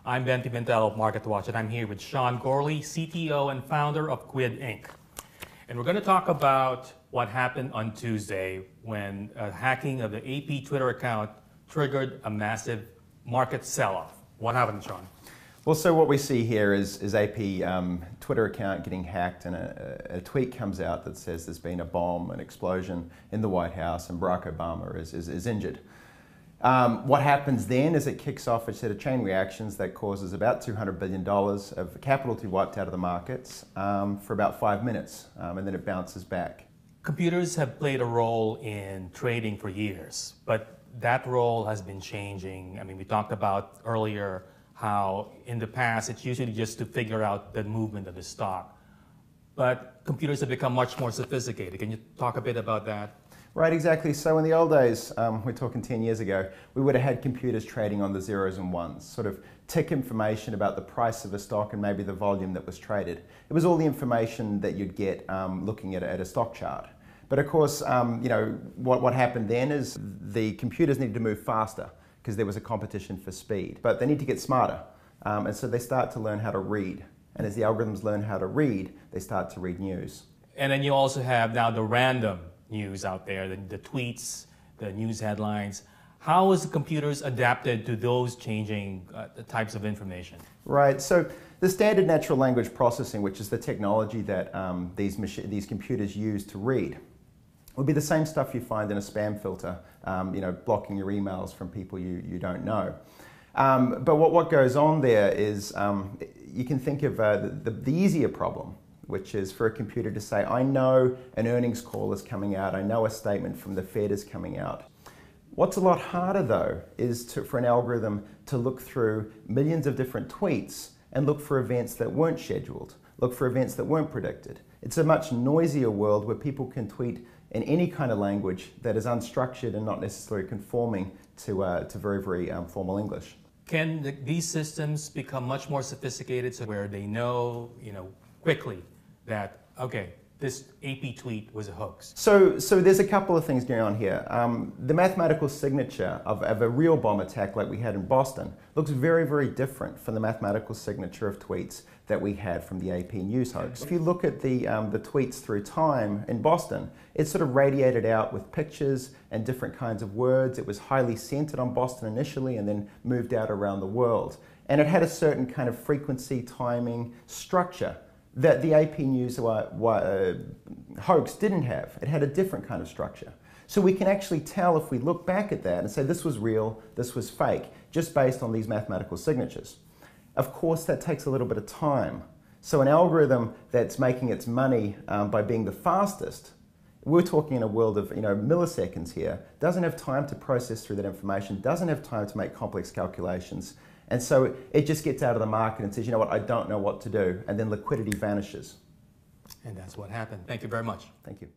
I'm Ben Pimentel of MarketWatch, and I'm here with Sean Gourley, CTO and founder of Quid Inc. And we're going to talk about what happened on Tuesday when hacking of the AP Twitter account triggered a massive market sell-off. What happened, Sean? Well, so what we see here is AP Twitter account getting hacked, and a tweet comes out that says there's been a bomb, an explosion in the White House, and Barack Obama is injured. What happens then is it kicks off a set of chain reactions that causes about $200 billion of capital to be wiped out of the markets for about 5 minutes, and then it bounces back. Computers have played a role in trading for years, but that role has been changing. I mean, we talked about earlier how in the past it's usually just to figure out the movement of the stock. But computers have become much more sophisticated. Can you talk a bit about that? Right, exactly. So in the old days, we're talking 10 years ago, we would have had computers trading on the zeros and ones, sort of tick information about the price of a stock and maybe the volume that was traded. It was all the information that you'd get looking at a stock chart. But of course, what happened then is the computers needed to move faster because there was a competition for speed. But they need to get smarter, and so they start to learn how to read. And as the algorithms learn how to read, they start to read news. And then you also have now the random news out there, the tweets, the news headlines. How has the computers adapted to those changing types of information? Right, so the standard natural language processing, which is the technology that these computers use to read, would be the same stuff you find in a spam filter, blocking your emails from people you don't know. But what goes on there is you can think of the easier problem, which is for a computer to say, I know an earnings call is coming out, I know a statement from the Fed is coming out. What's a lot harder though is for an algorithm to look through millions of different tweets and look for events that weren't scheduled, look for events that weren't predicted. It's a much noisier world where people can tweet in any kind of language that is unstructured and not necessarily conforming to very, very formal English. Can these systems become much more sophisticated so where they know, quickly that, okay, this AP tweet was a hoax? So there's a couple of things going on here. The mathematical signature of a real bomb attack like we had in Boston looks very, very different from the mathematical signature of tweets that we had from the AP News hoax. If you look at the tweets through time in Boston, it sort of radiated out with pictures and different kinds of words. It was highly centered on Boston initially and then moved out around the world. And it had a certain kind of frequency, timing, structure that the AP News hoax didn't have. It had a different kind of structure. So we can actually tell if we look back at that and say this was real, this was fake, just based on these mathematical signatures. Of course, that takes a little bit of time. So an algorithm that's making its money by being the fastest, we're talking in a world of milliseconds here, doesn't have time to process through that information, doesn't have time to make complex calculations. And so it just gets out of the market and says, you know what, I don't know what to do. And then liquidity vanishes. And that's what happened. Thank you very much. Thank you.